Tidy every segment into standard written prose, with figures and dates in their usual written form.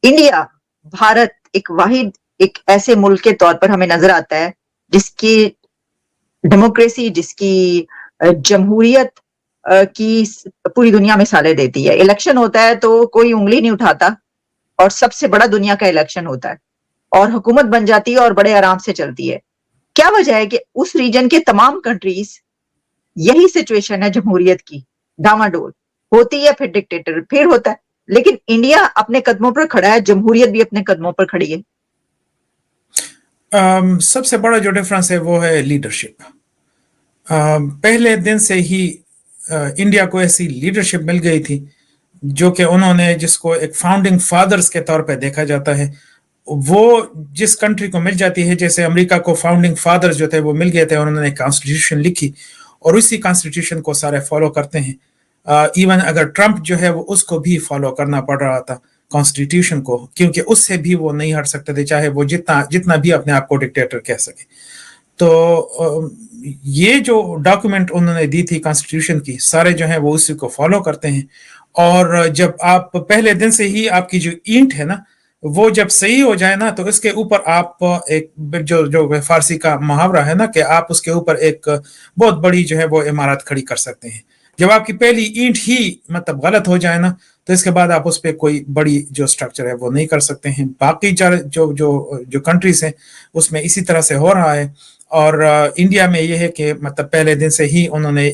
India, Bharat एक वाहिद एक ऐसे मुल्क के तौर पर हमें नजर आता है जिसकी डेमोक्रेसी, जिसकी जमहूरियत की पूरी दुनिया मिसालें देती है। इलेक्शन होता है तो कोई उंगली नहीं उठाता, और सबसे बड़ा दुनिया का इलेक्शन होता है और हुकूमत बन जाती है और बड़े आराम से चलती है। क्या वजह है कि उस रीजन के तमाम कंट्रीज यही सिचुएशन है जमहूरियत की, डामाडोल होती है, फिर डिक्टेटर फिर होता है, लेकिन इंडिया अपने कदमों पर खड़ा है, जमहूरियत भी अपने कदमों पर खड़ी है। सबसे बड़ा जो डिफरेंस है वो है लीडरशिप। पहले दिन से ही इंडिया को ऐसी लीडरशिप मिल गई थी जो कि उन्होंने, जिसको एक फाउंडिंग फादर्स के तौर पे देखा जाता है, वो जिस कंट्री को मिल जाती है, जैसे अमेरिका को फाउंडिंग फादर्स जो थे वो मिल गए थे और उन्होंने कॉन्स्टिट्यूशन लिखी और उसी कॉन्स्टिट्यूशन को सारे फॉलो करते हैं। इवन अगर ट्रंप जो है वो उसको भी फॉलो करना पड़ रहा था कॉन्स्टिट्यूशन को, क्योंकि उससे भी वो नहीं हट सकते थे, चाहे वो जितना भी अपने आप को डिक्टेटर कह सके। तो ये जो डॉक्यूमेंट उन्होंने दी थी कॉन्स्टिट्यूशन की, सारे जो है वो उसी को फॉलो करते हैं। और जब आप पहले दिन से ही आपकी जो ईंट है ना वो जब सही हो जाए ना, तो इसके ऊपर आप एक जो फारसी का मुहावरा है ना कि आप उसके ऊपर एक बहुत बड़ी जो है वो इमारत खड़ी कर सकते हैं। जब आपकी पहली ईंट ही मतलब गलत हो जाए ना, तो इसके बाद आप उस पर कोई बड़ी जो स्ट्रक्चर है वो नहीं कर सकते हैं। बाकी जो कंट्रीज हैं उसमें इसी तरह से हो रहा है। और इंडिया में ये है कि मतलब पहले दिन से ही उन्होंने,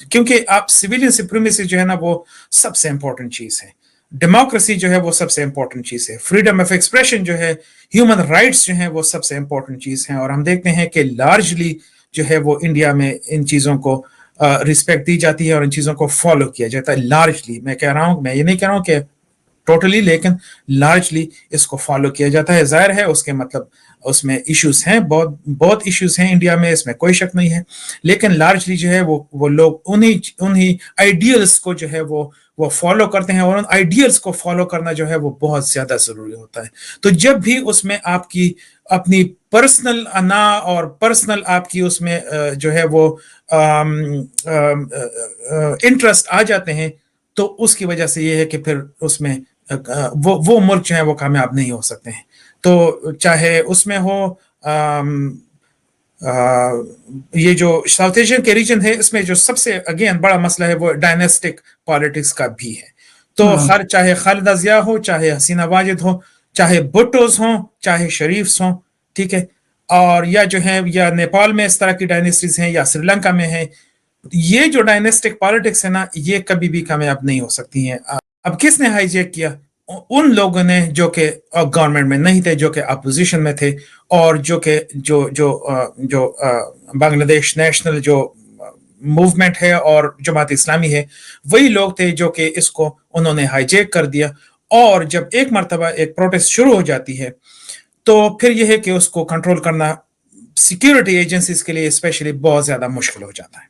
क्योंकि आप सिविलियन सुप्रीमेसी जो है ना वो सबसे इंपॉर्टेंट चीज है, डेमोक्रेसी जो है वो सबसे इंपॉर्टेंट चीज है, फ्रीडम ऑफ एक्सप्रेशन जो है, ह्यूमन राइट्स जो है वो सबसे इंपॉर्टेंट चीज है। और हम देखते हैं कि लार्जली जो है वो इंडिया में इन चीजों को रिस्पेक्ट दी जाती है और इन चीजों को फॉलो किया जाता है लार्जली। मैं कह रहा हूं, मैं ये नहीं कह रहा हूं कि टोटली, लेकिन लार्जली इसको फॉलो किया जाता है। जाहिर है उसके मतलब उसमें इश्यूज हैं, बहुत बहुत इश्यूज हैं इंडिया में, इसमें कोई शक नहीं है, लेकिन लार्जली जो है वो लोग उन्हीं आइडियल्स को जो है वो फॉलो करते हैं, और उन आइडियल्स को फॉलो करना जो है वो बहुत ज्यादा जरूरी होता है। तो जब भी उसमें आपकी अपनी पर्सनल अना और पर्सनल आपकी उसमें जो है वो इंटरेस्ट आ जाते हैं, तो उसकी वजह से ये है कि फिर उसमें वो मुल्क जो है वो कामयाब नहीं हो सकते हैं। तो चाहे उसमें हो ये जो साउथ एशियन के रीजन है, इसमें जो सबसे अगेन बड़ा मसला है वो डायनेस्टिक पॉलिटिक्स का भी है। तो चाहे खालिदा जिया हो, चाहे हसीना वाजिद हो, चाहे भुट्टोस हो, चाहे शरीफ्स हो, ठीक है, और या जो है या नेपाल में इस तरह की डायनेस्टीज हैं या श्रीलंका में है, ये जो डायनेस्टिक पॉलिटिक्स है ना ये कभी भी कामयाब नहीं हो सकती हैं। अब किसने हाईजैक किया? उन लोगों ने जो कि गवर्नमेंट में नहीं थे, जो कि अपोजिशन में थे, और जो कि जो बांग्लादेश नेशनल जो मूवमेंट है और जमात इस्लामी है, वही लोग थे जो कि इसको उन्होंने हाईजैक कर दिया। और जब एक मर्तबा एक प्रोटेस्ट शुरू हो जाती है तो फिर यह है कि उसको कंट्रोल करना सिक्योरिटी एजेंसीज के लिए स्पेशली बहुत ज्यादा मुश्किल हो जाता है।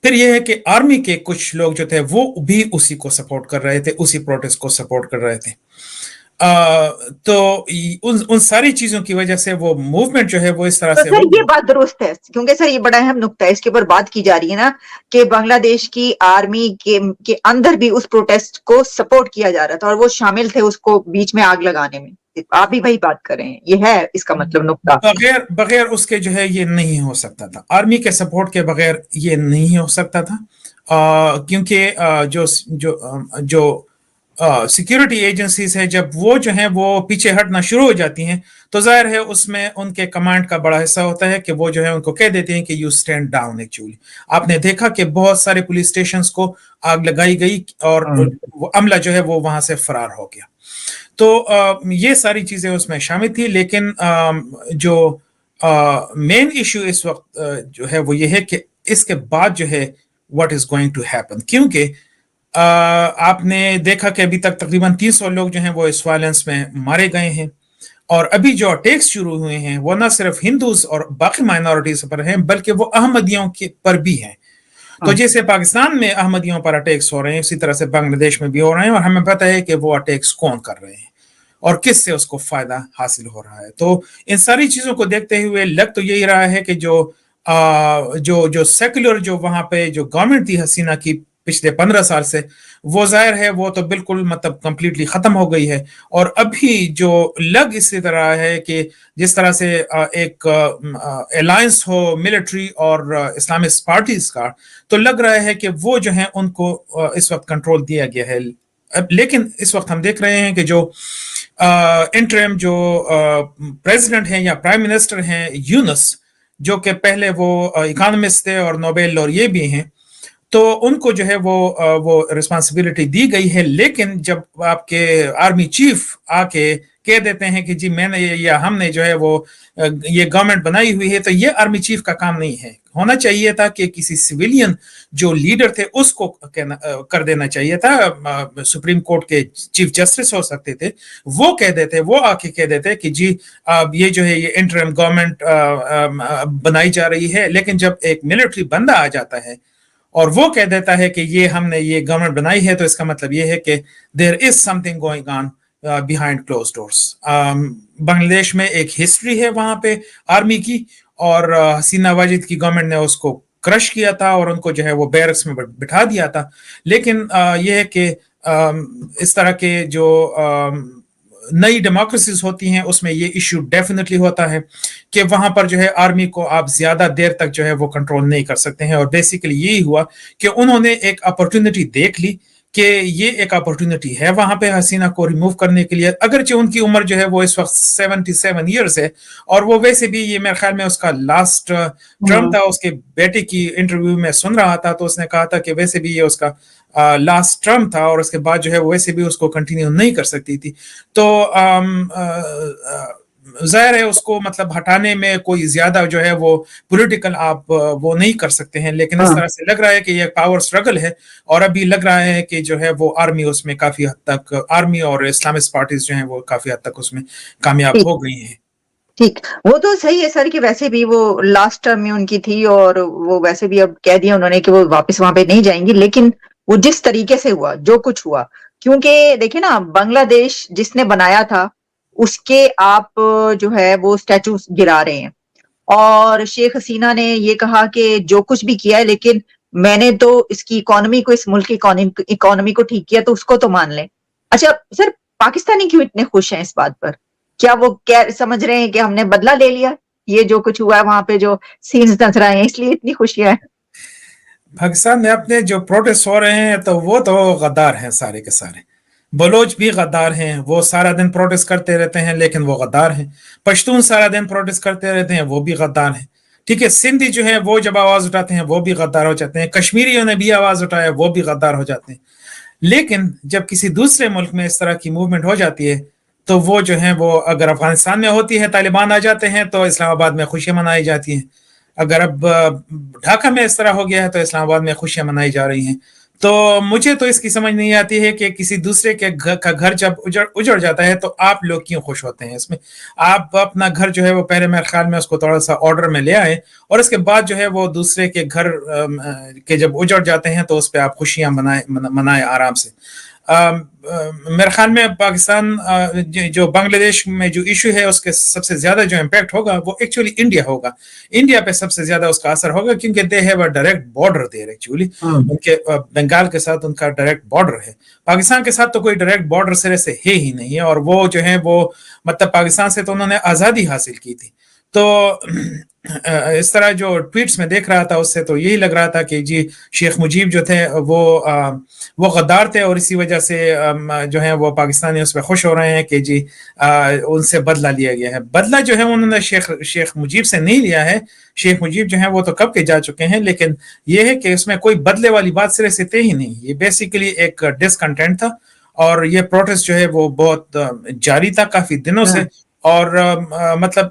फिर यह है कि आर्मी के कुछ लोग जो थे वो भी उसी को सपोर्ट कर रहे थे, उसी प्रोटेस्ट को सपोर्ट कर रहे थे। तो उन सारी चीजों की वजह से वो मूवमेंट जो है वो इस तरह तो से सर ये बात दुरुस्त है, क्योंकि सर ये बड़ा अहम नुक्ता है, इसके ऊपर बात की जा रही है ना कि बांग्लादेश की आर्मी के अंदर भी उस प्रोटेस्ट को सपोर्ट किया जा रहा था और वो शामिल थे उसको बीच में आग लगाने में। आप भी वही बात कर रहे हैं, ये है इसका मतलब नुक्ता। बगैर उसके जो है ये नहीं हो सकता था, आर्मी के सपोर्ट के बगैर ये नहीं हो सकता था, क्योंकि जो सिक्योरिटी एजेंसीज है जब वो जो है वो पीछे हटना शुरू हो जाती हैं तो जाहिर है उसमें उनके कमांड का बड़ा हिस्सा होता है कि वो जो है उनको कह देते हैं कि यू स्टैंड डाउन। एक्चुअली आपने देखा कि बहुत सारे पुलिस स्टेशंस को आग लगाई गई और वो अमला जो है वो वहां से फरार हो गया। तो ये सारी चीजें उसमें शामिल थी, लेकिन जो मेन इशू इस वक्त जो है वो ये है कि इसके बाद जो है what is going to happen, क्योंकि आपने देखा कि अभी तक तकरीबन 300 लोग जो हैं वो इस वायलेंस में मारे गए हैं, और अभी जो अटैक्स शुरू हुए हैं वो ना सिर्फ हिंदूज और बाकी माइनॉरिटीज पर हैं बल्कि वो अहमदियों के पर भी हैं। तो जैसे पाकिस्तान में अहमदियों पर अटैक्स हो रहे हैं उसी तरह से बांग्लादेश में भी हो रहे हैं, और हमें पता है कि वो अटैक्स कौन कर रहे हैं और किससे उसको फायदा हासिल हो रहा है। तो इन सारी चीजों को देखते हुए लग तो यही रहा है कि जो सेक्युलर जो वहां पे जो गवर्नमेंट थी हसीना की पिछले 15 साल से, वो जाहिर है वो तो बिल्कुल मतलब कंप्लीटली खत्म हो गई है। और अभी जो लग इसी तरह है कि जिस तरह से एक अलायंस हो मिलिट्री और इस्लामिस्ट पार्टीज का, तो लग रहा है कि वो जो है उनको इस वक्त कंट्रोल दिया गया है। लेकिन इस वक्त हम देख रहे हैं कि जो इंटरिम जो प्रेसिडेंट हैं या प्राइम मिनिस्टर हैं यूनुस, जो कि पहले वो इकोनॉमिस्ट थे और नोबेल लॉरिये भी हैं, तो उनको जो है वो रिस्पांसिबिलिटी दी गई है। लेकिन जब आपके आर्मी चीफ आके कह देते हैं कि जी मैंने या हमने जो है वो ये गवर्नमेंट बनाई हुई है, तो ये आर्मी चीफ का काम नहीं है। होना चाहिए था कि किसी सिविलियन जो लीडर थे उसको कर देना चाहिए था। सुप्रीम कोर्ट के चीफ जस्टिस हो सकते थे, वो कह देते, वो आके कह देते कि जी ये जो है ये इंटरिम गवर्नमेंट बनाई जा रही है। लेकिन जब एक मिलिट्री बंदा आ जाता है और वो कह देता है कि ये हमने ये गवर्नमेंट बनाई है, तो इसका मतलब ये है कि there is something going on behind closed doors. Bangladesh में एक हिस्ट्री है वहां पे आर्मी की, और हसीना वाजिद की गवर्नमेंट ने उसको क्रश किया था और उनको जो है वो बैरक्स में बिठा दिया था। लेकिन ये है कि इस तरह के जो नई डेमोक्रेसीज होती हैं उसमें ये इश्यू डेफिनेटली होता है कि वहां पर जो है आर्मी को आप ज्यादा देर तक जो है वो कंट्रोल नहीं कर सकते हैं। और बेसिकली यही हुआ कि उन्होंने एक अपॉर्चुनिटी देख ली कि ये एक अपॉर्चुनिटी है वहां पे हसीना को रिमूव करने के लिए। अगरचे उनकी उम्र जो है वो इस वक्त 77 ईयर्स है, और वो वैसे भी ये मेरे ख्याल में उसका लास्ट टर्म था। उसके बेटे की इंटरव्यू में सुन रहा था तो उसने कहा था कि वैसे भी ये उसका लास्ट टर्म था और उसके बाद जो है वो वैसे भी उसको कंटिन्यू नहीं कर सकती थी। तो जाहिर है उसको मतलब हटाने में कोई ज्यादा जो है वो पॉलिटिकल आप वो नहीं कर सकते हैं। लेकिन इस तरह से लग रहा है कि ये पावर स्ट्रगल है, और अभी लग रहा है कि जो है वो आर्मी उसमें काफी हद तक, आर्मी और इस्लामिस्ट पार्टीज जो हैं वो काफी हद तक उसमें कामयाब हो गई हैं। ठीक, वो तो सही है सर कि वैसे भी वो लास्ट टर्म में उनकी थी और वो वैसे भी अब कह दिया उन्होंने कि वो वापस वहां पे नहीं जाएंगी। लेकिन वो जिस तरीके से हुआ, जो कुछ हुआ, क्योंकि देखिए ना, बांग्लादेश जिसने बनाया था उसके आप जो है वो स्टैचू गिरा रहे हैं, और शेख हसीना ने ये कहा कि जो कुछ भी किया है, लेकिन मैंने तो इसकी इकोनॉमी को, इस मुल्क की इकोनॉमी को ठीक किया, तो उसको तो मान लें। अच्छा सर, पाकिस्तानी क्यों इतने खुश हैं इस बात पर? क्या वो क्या समझ रहे हैं कि हमने बदला ले लिया? ये जो कुछ हुआ है वहां पे, जो सीन्स नजर आए हैं, इसलिए इतनी खुशियां हैं? पाकिस्तान में अपने जो प्रोटेस्ट हो रहे हैं तो वो तो गद्दार हैं सारे के सारे। बलोच भी गद्दार हैं, वो सारा दिन प्रोटेस्ट करते रहते हैं लेकिन वो गद्दार हैं। पश्तून सारा दिन प्रोटेस्ट करते रहते हैं, वो भी गद्दार हैं। ठीक है, सिंधी जो है वो जब आवाज उठाते हैं वो भी गद्दार हो जाते हैं। कश्मीरियों ने भी आवाज उठाया, वो भी गद्दार हो जाते हैं। लेकिन जब किसी दूसरे मुल्क में इस तरह की मूवमेंट हो जाती है तो वो जो है वो, अगर अफगानिस्तान में होती है, तालिबान आ जाते हैं तो इस्लामाबाद में खुशियां मनाई जाती हैं। अगर अब ढाका में इस तरह हो गया है तो इस्लामाबाद में खुशियां मनाई जा रही हैं। तो मुझे तो इसकी समझ नहीं आती है कि किसी दूसरे के घर जब उजड़ जाता है तो आप लोग क्यों खुश होते हैं इसमें। आप अपना घर जो है वो पहले मेरे ख्याल में उसको थोड़ा सा ऑर्डर में ले आए, और उसके बाद जो है वो दूसरे के घर के जब उजड़ जाते हैं तो उस पर आप खुशियां मनाए आराम से। मेरे ख्याल में पाकिस्तान जो बांग्लादेश में जो इशू है उसके सबसे ज्यादा जो इम्पैक्ट होगा वो एक्चुअली इंडिया होगा। इंडिया पे सबसे ज्यादा उसका असर होगा क्योंकि they have a direct border there actually. उनके बंगाल के साथ उनका डायरेक्ट बॉर्डर है। पाकिस्तान के साथ तो कोई डायरेक्ट बॉर्डर सिरे से है ही नहीं है, और वो जो है वो मतलब पाकिस्तान से तो उन्होंने आजादी हासिल की थी। तो इस तरह जो ट्वीट्स में देख रहा था उससे तो यही लग रहा था कि जी शेख मुजीब जो थे वो गद्दार थे, और इसी वजह से जो है वो पाकिस्तानी उस पर खुश हो रहे हैं कि जी उनसे बदला लिया गया है। बदला जो है उन्होंने शेख मुजीब से नहीं लिया है। शेख मुजीब जो है वो तो कब के जा चुके हैं, लेकिन ये है कि उसमें कोई बदले वाली बात सिरे से थे ही नहीं। ये बेसिकली एक डिसकंटेंट था, और ये प्रोटेस्ट जो है वो बहुत जारी था काफी दिनों से। और मतलब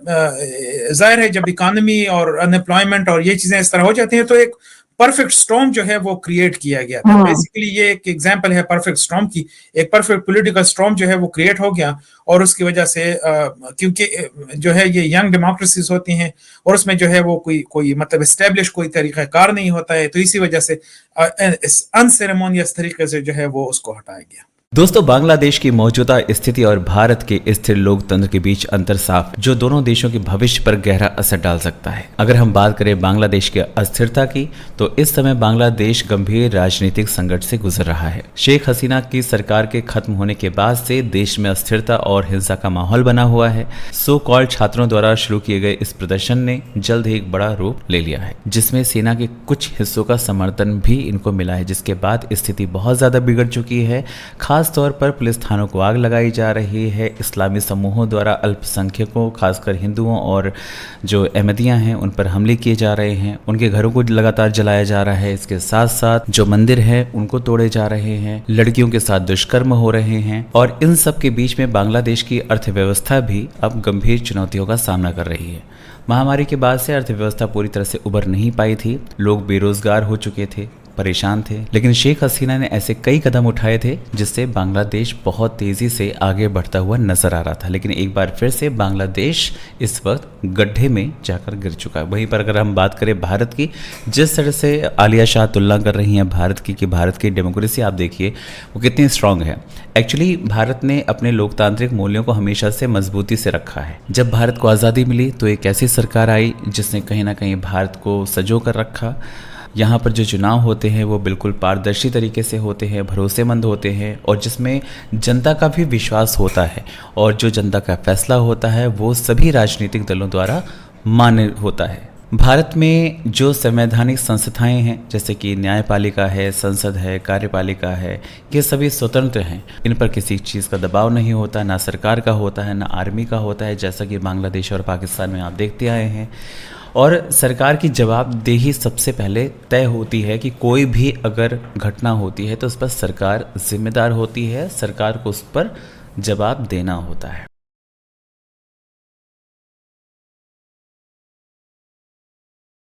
जाहिर है जब इकोनॉमी और अनएम्प्लॉयमेंट और ये चीजें इस तरह हो जाती हैं तो एक परफेक्ट स्टॉर्म जो है वो क्रिएट किया गया था। बेसिकली ये एक एग्जांपल है परफेक्ट स्टॉर्म की। एक परफेक्ट पॉलिटिकल स्टॉर्म जो है वो क्रिएट हो गया, और उसकी वजह से क्योंकि जो है ये यंग डेमोक्रेसीज होती हैं और उसमें जो है वो कोई मतलब एस्टेब्लिश कोई तरीकाकार नहीं होता है, तो इसी वजह से अनसेरेमोनियस तरीके से जो है वो उसको हटाया गया। दोस्तों, बांग्लादेश की मौजूदा स्थिति और भारत के स्थिर लोकतंत्र के बीच अंतर साफ, जो दोनों देशों के भविष्य पर गहरा असर डाल सकता है। अगर हम बात करें बांग्लादेश की अस्थिरता की, तो इस समय बांग्लादेश गंभीर राजनीतिक संकट से गुजर रहा है। शेख हसीना की सरकार के खत्म होने के बाद से देश में अस्थिरता और हिंसा का माहौल बना हुआ है। सो कॉल्ड छात्रों द्वारा शुरू किए गए इस प्रदर्शन ने जल्द ही एक बड़ा रूप ले लिया है, जिसमें सेना के कुछ हिस्सों का समर्थन भी इनको मिला है, जिसके बाद स्थिति बहुत ज्यादा बिगड़ चुकी है। खास तौर पर पुलिस थानों को आग लगाई जा रही है। इस्लामी समूहों द्वारा अल्पसंख्यकों, खासकर हिंदुओं और जो अहमदियां हैं, उन पर हमले किए जा रहे हैं। उनके घरों को लगातार जलाया जा रहा है। इसके साथ साथ जो मंदिर है उनको तोड़े जा रहे हैं। लड़कियों के साथ दुष्कर्म हो रहे हैं। और इन सब के बीच में बांग्लादेश की अर्थव्यवस्था भी अब गंभीर चुनौतियों का सामना कर रही है। महामारी के बाद से अर्थव्यवस्था पूरी तरह से उबर नहीं पाई थी। लोग बेरोजगार हो चुके थे, परेशान थे। लेकिन शेख हसीना ने ऐसे कई कदम उठाए थे जिससे बांग्लादेश बहुत तेजी से आगे बढ़ता हुआ नजर आ रहा था। लेकिन एक बार फिर से बांग्लादेश इस वक्त गड्ढे में जाकर गिर चुका है। वहीं पर अगर हम बात करें भारत की, जिस तरह से आलिया शाह तुलना कर रही हैं भारत की कि भारत की डेमोक्रेसी आप देखिए वो कितनी स्ट्रांग है। एक्चुअली भारत ने अपने लोकतांत्रिक मूल्यों को हमेशा से मजबूती से रखा है। जब भारत को आज़ादी मिली तो एक ऐसी सरकार आई जिसने कहीं ना कहीं भारत को सजो कर रखा। यहाँ पर जो चुनाव होते हैं वो बिल्कुल पारदर्शी तरीके से होते हैं, भरोसेमंद होते हैं, और जिसमें जनता का भी विश्वास होता है। और जो जनता का फैसला होता है वो सभी राजनीतिक दलों द्वारा मान्य होता है। भारत में जो संवैधानिक संस्थाएं हैं, जैसे कि न्यायपालिका है, संसद है, कार्यपालिका है, ये सभी स्वतंत्र हैं। इन पर किसी चीज़ का दबाव नहीं होता, ना सरकार का होता है, ना आर्मी का होता है, जैसा कि बांग्लादेश और पाकिस्तान में आप देखते आए हैं। और सरकार की जवाबदेही सबसे पहले तय होती है कि कोई भी अगर घटना होती है तो उस पर सरकार जिम्मेदार होती है, सरकार को उस पर जवाब देना होता है।